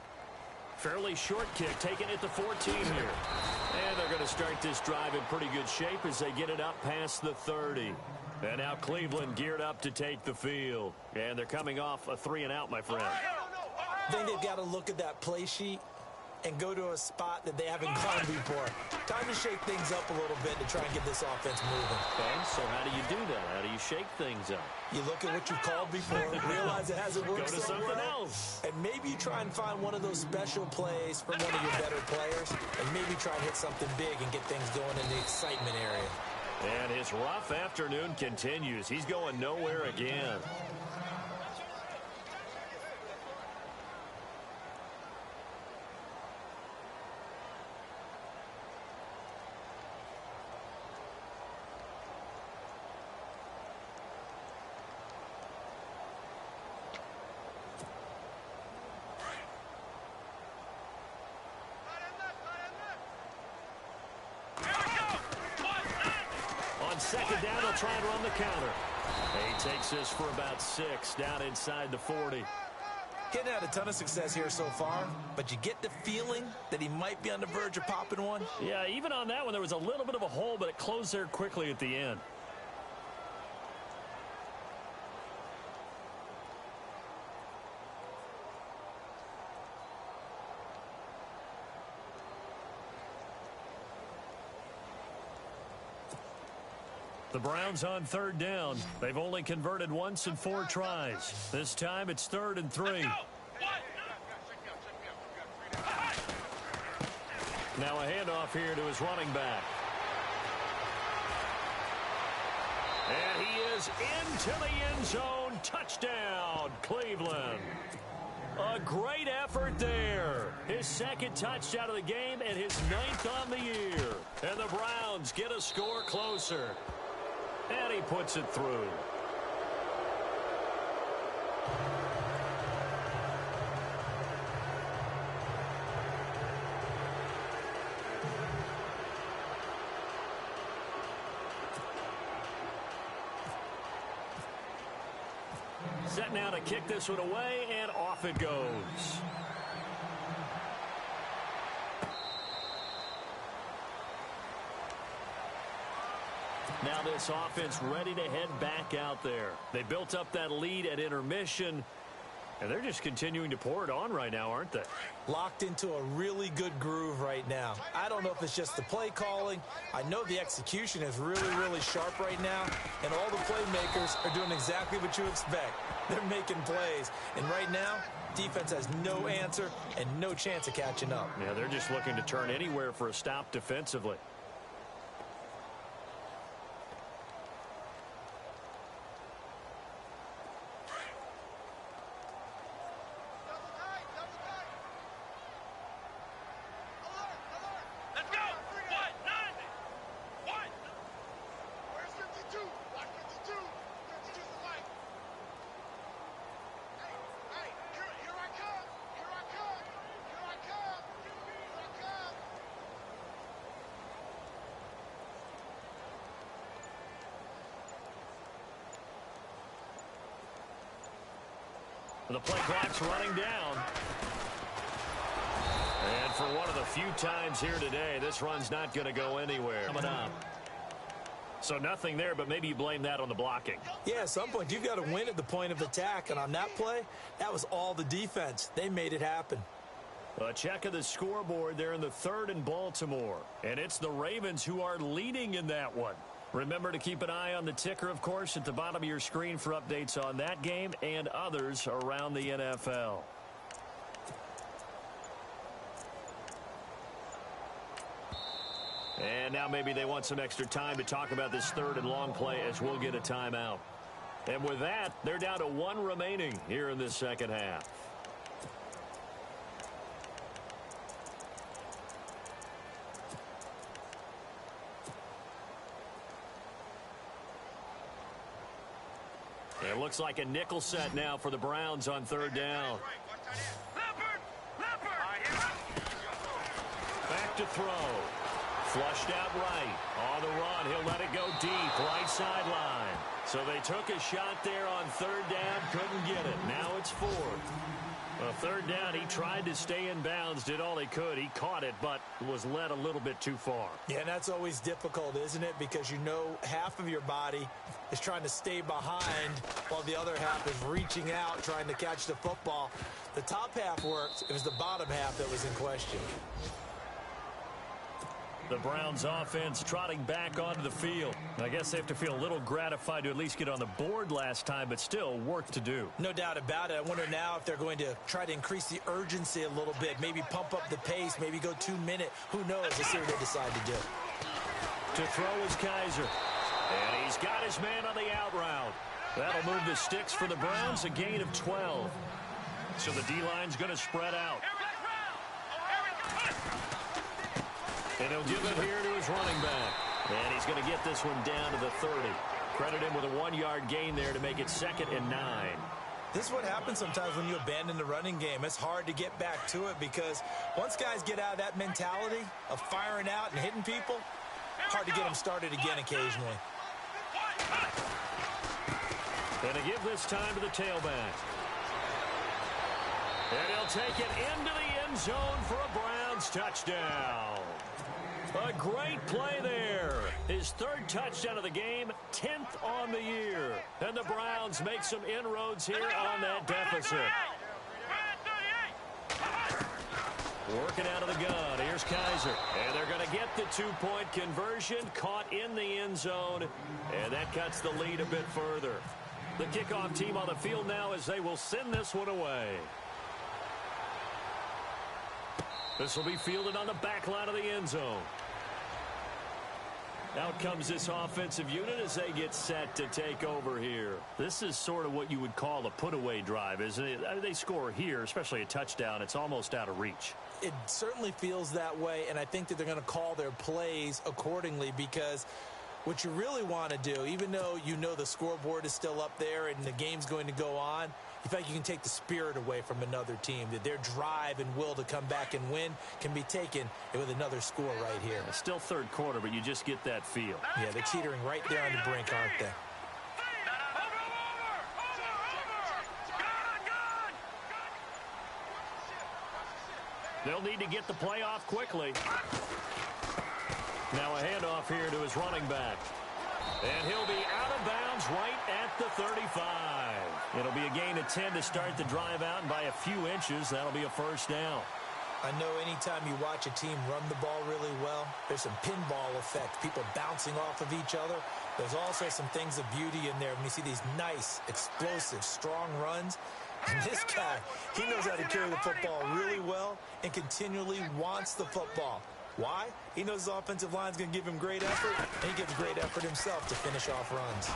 Fairly short kick, taking it to 14 here. And they're going to start this drive in pretty good shape as they get it up past the 30. And now Cleveland geared up to take the field. And they're coming off a 3-and-out, my friend. I think they've got to look at that play sheet and go to a spot that they haven't gone before. Time to shake things up a little bit to try and get this offense moving. Okay, so how do you do that? How do you shake things up? You look at what you've called before, realize it hasn't worked Go to so something well, else. and maybe you try and find one of those special plays from one of your better players, and maybe try and hit something big and get things going in the excitement area. And his rough afternoon continues. He's going nowhere again. On second down, they'll try and run the counter. He takes this for about 6 down inside the 40. Getting had a ton of success here so far, but you get the feeling that he might be on the verge of popping one. Yeah, even on that one, there was a little bit of a hole, but it closed there quickly at the end. The Browns on third down. They've only converted once in 4 tries. This time it's 3rd and 3. Now a handoff here to his running back. And he is into the end zone. Touchdown, Cleveland. A great effort there. His 2nd touchdown of the game and his 9th on the year. And the Browns get a score closer. And he puts it through. Set now to kick this one away, and off it goes. Now this offense ready to head back out there. They built up that lead at intermission, and they're just continuing to pour it on right now, aren't they? Locked into a really good groove right now. I don't know if it's just the play calling. I know the execution is really, really sharp right now, and all the playmakers are doing exactly what you expect. They're making plays, and right now, defense has no answer and no chance of catching up. Yeah, they're just looking to turn anywhere for a stop defensively. The play clock's running down. And for one of the few times here today, this run's not going to go anywhere. Coming up. So nothing there, but maybe you blame that on the blocking. Yeah, at some point, you've got to win at the point of attack. And on that play, that was all the defense. They made it happen. A check of the scoreboard there in the 3rd and Baltimore. And it's the Ravens who are leading in that one. Remember to keep an eye on the ticker, of course, at the bottom of your screen for updates on that game and others around the NFL. And now maybe they want some extra time to talk about this 3rd and long play as we'll get a timeout. And with that, they're down to 1 remaining here in this second half. It looks like a nickel set now for the Browns on 3rd down. Back to throw. Flushed out right. On the run, he'll let it go deep. Right sideline. So they took a shot there on 3rd down. Couldn't get it. Now it's 4th. Well, third down, he tried to stay in bounds, did all he could. He caught it, but was led a little bit too far. Yeah, and that's always difficult, isn't it? Because you know half of your body is trying to stay behind while the other half is reaching out, trying to catch the football. The top half worked. It was the bottom half that was in question. The Browns offense trotting back onto the field. I guess they have to feel a little gratified to at least get on the board last time, but still work to do. No doubt about it. I wonder now if they're going to try to increase the urgency a little bit, maybe pump up the pace, maybe go 2 minute. Who knows? Let's see what they decide to do. To throw is Kaiser. And he's got his man on the out route. That'll move the sticks for the Browns, a gain of 12. So the D-line's going to spread out. And he'll give it here to his running back. And he's going to get this one down to the 30. Credit him with a 1-yard gain there to make it 2nd and 9. This is what happens sometimes when you abandon the running game. It's hard to get back to it because once guys get out of that mentality of firing out and hitting people, hard to get them started again occasionally. And to give this time to the tailback. And he'll take it into the end zone for a Browns touchdown. A great play there. His 3rd touchdown of the game, 10th on the year. And the Browns make some inroads here on that deficit. Working out of the gun. Here's Kaiser. And they're going to get the 2-point conversion. Caught in the end zone. And that cuts the lead a bit further. The kickoff team on the field now as they will send this one away. This will be fielded on the back line of the end zone. Out comes this offensive unit as they get set to take over here. This is sort of what you would call a put-away drive, isn't it? I mean, they score here, especially a touchdown. It's almost out of reach. It certainly feels that way, and I think that they're going to call their plays accordingly because what you really want to do, even though you know the scoreboard is still up there and the game's going to go on, in fact, you can take the spirit away from another team, that their drive and will to come back and win can be taken with another score right here. It's still 3rd quarter, but you just get that feel. Yeah, they're teetering right there on the brink, aren't they? They'll need to get the play off quickly. Now a handoff here to his running back. And he'll be out of bounds right at the 35. It'll be a gain of 10 to start the drive out, and by a few inches, that'll be a 1st down. I know anytime you watch a team run the ball really well, there's some pinball effect, people bouncing off of each other. There's also some things of beauty in there when you see these nice, explosive, strong runs. And this guy, he knows how to carry the football really well and continually wants the football. Why? He knows his offensive line's going to give him great effort, and he gives great effort himself to finish off runs.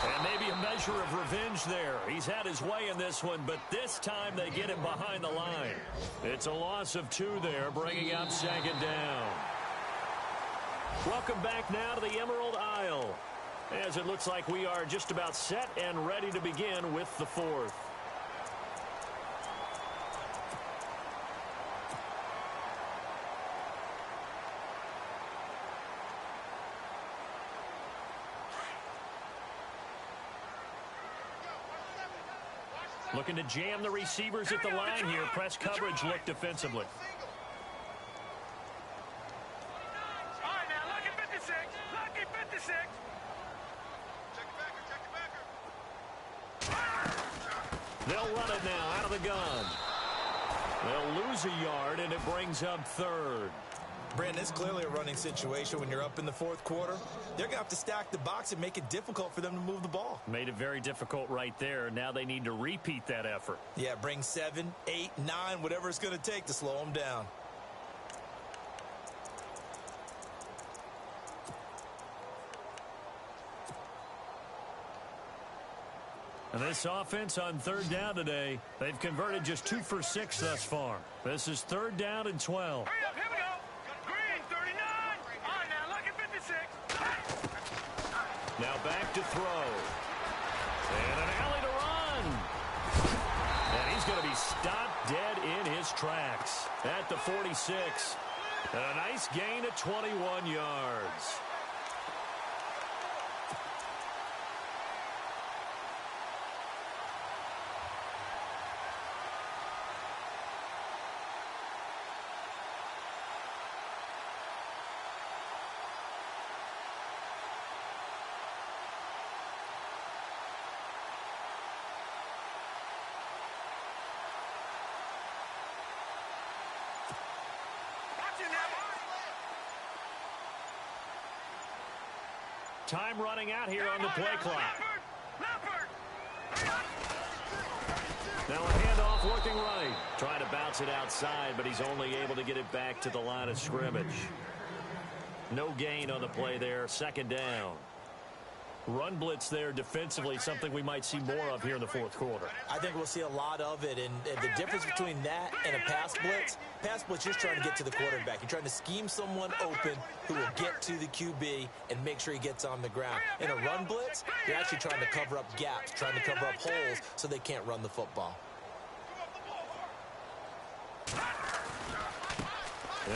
And maybe a measure of revenge there. He's had his way in this one, but this time they get him behind the line. It's a loss of 2 there, bringing up 2nd down. Welcome back now to the Emerald Isle, as it looks like we are just about set and ready to begin with the 4th. Looking to jam the receivers at the line here. Press coverage look defensively. All right, now, lucky 56. Lucky 56. Check the backer. They'll run it now out of the gun. They'll lose a yard, and it brings up 3rd. Brandon, it's clearly a running situation when you're up in the 4th quarter. They're going to have to stack the box and make it difficult for them to move the ball. Made it very difficult right there. Now they need to repeat that effort. Yeah, bring 7, 8, 9, whatever it's going to take to slow them down. And this offense on 3rd down today, they've converted just 2 for 6 thus far. This is 3rd down and 12. Hurry up, here we go. Green, 39. All right, now, lucky 56. Now back to throw. And an alley to run. And he's going to be stopped dead in his tracks at the 46. And a nice gain of 21 yards. Time running out here on the play clock. Now a handoff looking right. Trying to bounce it outside, but he's only able to get it back to the line of scrimmage. No gain on the play there. Second down. Run blitz there defensively, something we might see more of here in the fourth quarter. I think we'll see a lot of it, and the difference between that and a pass blitz you're just trying to get to the quarterback. You're trying to scheme someone open who will get to the QB and make sure he gets on the ground. In a run blitz, you're actually trying to cover up gaps, trying to cover up holes so they can't run the football. And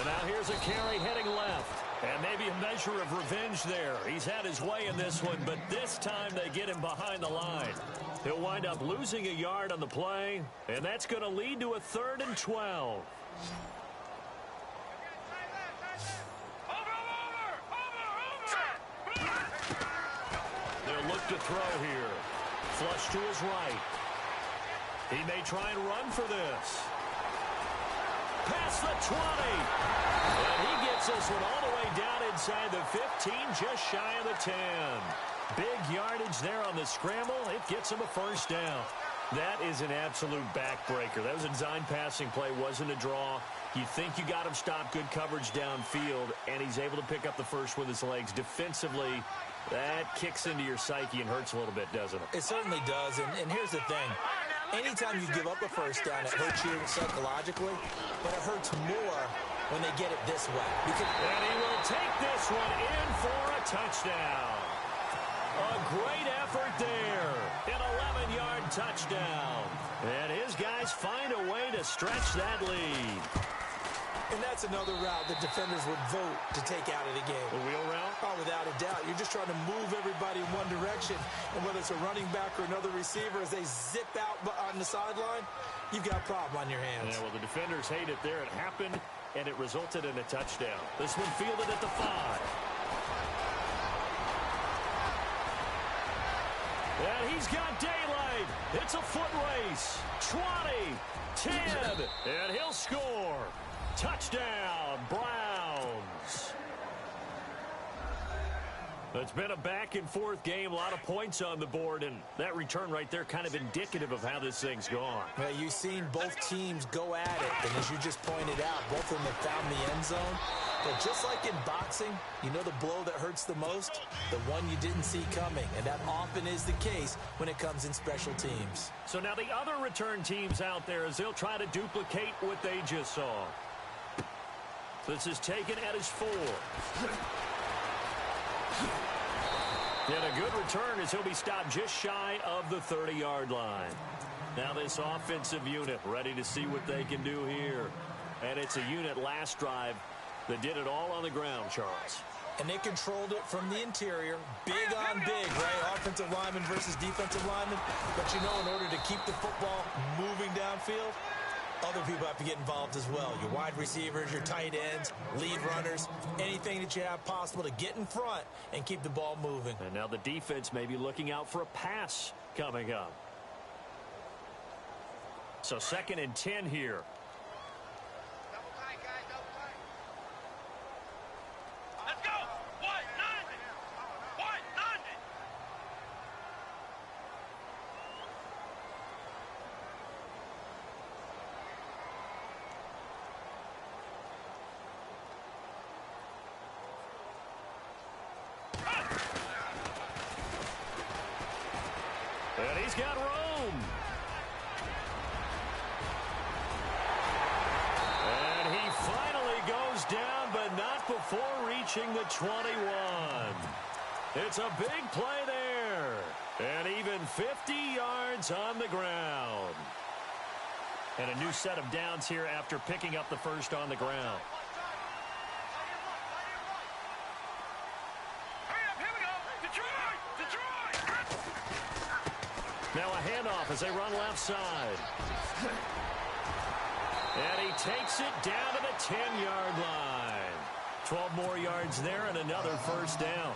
now here's a carry heading left. And maybe a measure of revenge there. He's had his way in this one, but this time they get him behind the line. He'll wind up losing a yard on the play, and that's going to lead to a 3rd and 12. They'll look to throw here. Flush to his right. He may try and run for this. Past the 20. And he gets this one all the way down inside the 15, just shy of the 10. Big yardage there on the scramble. It gets him a first down. That is an absolute backbreaker. That was a design passing play, wasn't a draw. You think you got him stopped, good coverage downfield, and he's able to pick up the first with his legs. Defensively, that kicks into your psyche and hurts a little bit, doesn't it? It certainly does, and here's the thing. Anytime you give up a first down, it hurts you psychologically, but it hurts more when they get it this way. And he will take this one in for a touchdown. A great effort there. An 11-yard touchdown. And his guys find a way to stretch that lead. And that's another route that defenders would vote to take out of the game. A wheel route? Oh, without a doubt. You're just trying to move everybody in one direction. And whether it's a running back or another receiver, as they zip out on the sideline, you've got a problem on your hands. Yeah, well, the defenders hate it there. It happened, and it resulted in a touchdown. This one fielded at the 5. And he's got daylight. It's a foot race. 20, 10, and he'll score. Touchdown, Browns. It's been a back-and-forth game, a lot of points on the board, and that return right there kind of indicative of how this thing's gone. Well, you've seen both teams go at it, and as you just pointed out, both of them have found the end zone. But just like in boxing, you know the blow that hurts the most? The one you didn't see coming, and that often is the case when it comes in special teams. So now the other return teams out there, as they'll try to duplicate what they just saw. This is taken at his 4. And a good return as he'll be stopped just shy of the 30-yard line. Now this offensive unit ready to see what they can do here. And it's a unit last drive that did it all on the ground, Charles. And they controlled it from the interior, big on big, right? Offensive lineman versus defensive lineman. But you know, in order to keep the football moving downfield, other people have to get involved as well. Your wide receivers, your tight ends, lead runners, anything that you have possible to get in front and keep the ball moving. And now the defense may be looking out for a pass coming up. So 2nd and 10 here. Let's go! What? 90! What? 90! And he's got room. And he finally goes down, but not before reaching the 21. It's a big play there. And even 50 yards on the ground. And a new set of downs here after picking up the first on the ground. Now a handoff as they run left side. And he takes it down to the 10-yard line. 12 more yards there and another first down.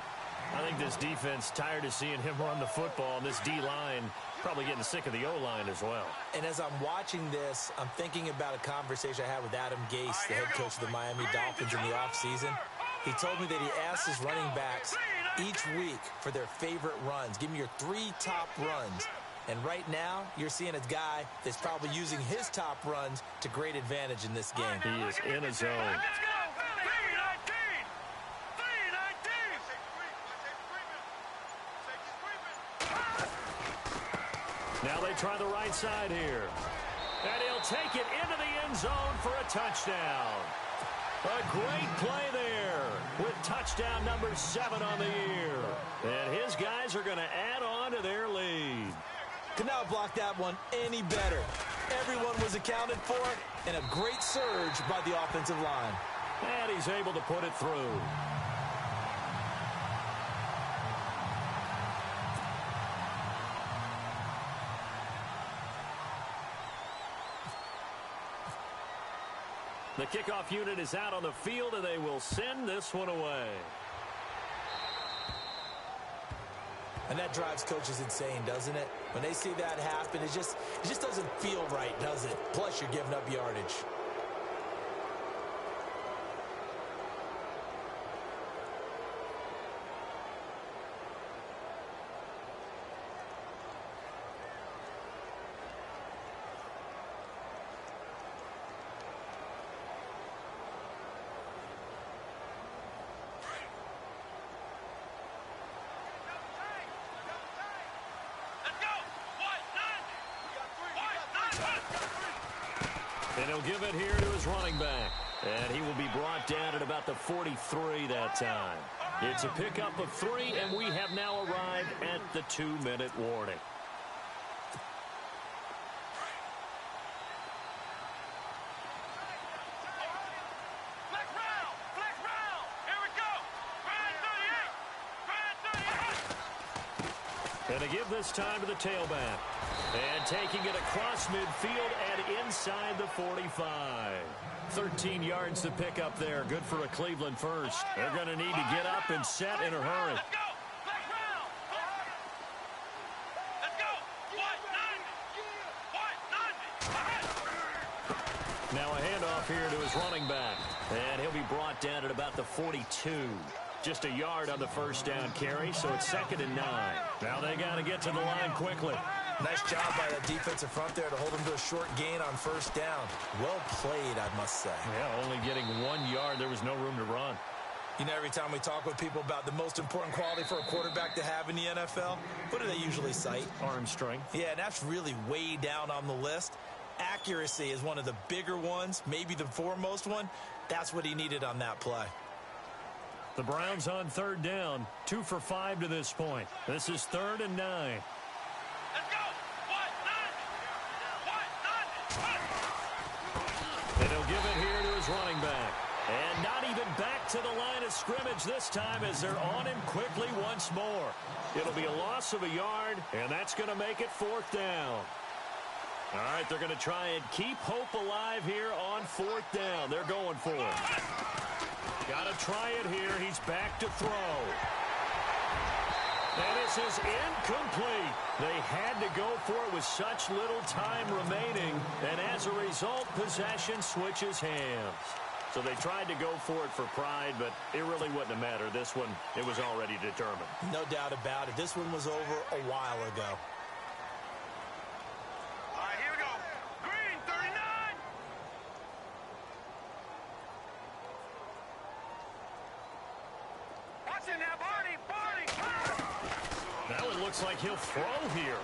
I think this defense tired of seeing him run the football, and this D-line probably getting sick of the O-line as well. And as I'm watching this, I'm thinking about a conversation I had with Adam Gase, the head coach of the Miami Dolphins in the offseason. He told me that he asked his running backs each week for their favorite runs. Give me your 3 top runs. And right now, you're seeing a guy that's probably using his top runs to great advantage in this game. He is in a zone. Let's go. 3-19. Now they try the right side here. And he'll take it into the end zone for a touchdown. A great play there with touchdown number 7 on the year. And his guys are going to add on to their lead. Could not block that one any better. Everyone was accounted for, and a great surge by the offensive line. And he's able to put it through. The kickoff unit is out on the field, and they will send this one away. And that drives coaches insane, doesn't it? When they see that happen, it just doesn't feel right, does it? Plus, you're giving up yardage. And he'll give it here to his running back. And he will be brought down at about the 43 that time. It's a pickup of 3, and we have now arrived at the 2-minute warning. And to give this time to the tailback. And taking it across midfield and inside the 45. 13 yards to pick up there. Good for a Cleveland first. They're going to need to get up and set in a hurry. Let's go. Let's go. Now a handoff here to his running back. And he'll be brought down at about the 42. Just a yard on the first down carry, so it's 2nd and 9. Now they got to get to the line quickly. Nice job by the defensive front there to hold him to a short gain on first down. Well played, I must say. Yeah, only getting 1 yard. There was no room to run. You know, every time we talk with people about the most important quality for a quarterback to have in the NFL, what do they usually cite? Arm strength. Yeah, and that's really way down on the list. Accuracy is one of the bigger ones, maybe the foremost one. That's what he needed on that play. The Browns on 3rd down. 2 for 5 to this point. This is 3rd and 9. Let's go. And he'll give it here to his running back. And not even back to the line of scrimmage this time as they're on him quickly once more. It'll be a loss of a yard, and that's going to make it 4th down. All right, they're going to try and keep hope alive here on 4th down. They're going for it. Got to try it here. He's back to throw. And this is incomplete. They had to go for it with such little time remaining. And as a result, possession switches hands. So they tried to go for it for pride, but it really wouldn't have mattered. This one, it was already determined. No doubt about it. This one was over a while ago. All right, here we go. Green, 39. Watch it now, Barney. Now it looks like he'll throw here.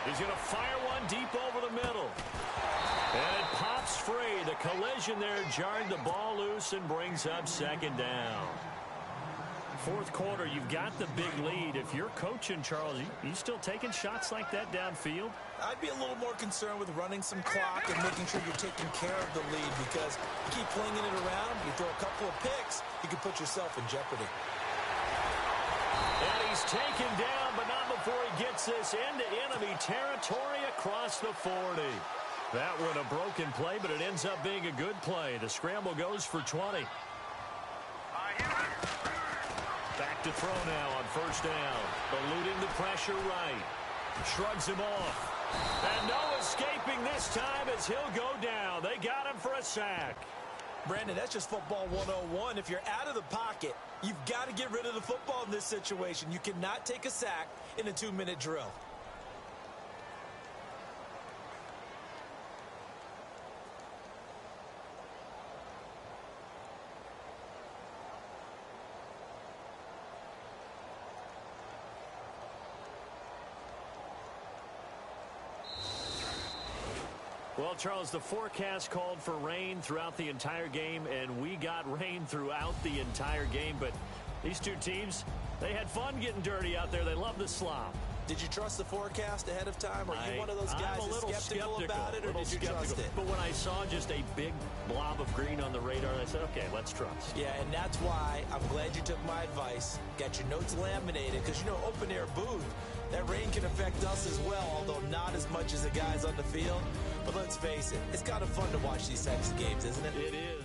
He's going to fire one deep over the middle. And it pops free. The collision there jarred the ball loose and brings up 2nd down. 4th quarter, you've got the big lead. If you're coaching, Charles, you still taking shots like that downfield? I'd be a little more concerned with running some clock and making sure you're taking care of the lead, because you keep flinging it around, you throw a couple of picks, you can put yourself in jeopardy. And he's taken down, but not before he gets this into enemy territory across the 40. That one a broken play, but it ends up being a good play. The scramble goes for 20. All right, here we go. Back to throw now on first down. Eluding the pressure right. Shrugs him off. And no escaping this time as he'll go down. They got him for a sack. Brandon, that's just football 101. If you're out of the pocket, you've got to get rid of the football in this situation. You cannot take a sack in a 2-minute drill. Well, Charles, the forecast called for rain throughout the entire game, and we got rain throughout the entire game. But these two teams, they had fun getting dirty out there. They love the slop. Did you trust the forecast ahead of time? Are you one of those guys I'm a little skeptical about it, or did you trust it? But when I saw just a big blob of green on the radar, I said, okay, let's trust. Yeah, and that's why I'm glad you took my advice. Got your notes laminated, because, you know, open-air booth, that rain can affect us as well, although not as much as the guys on the field. But let's face it, it's kind of fun to watch these types of games, isn't it? It is.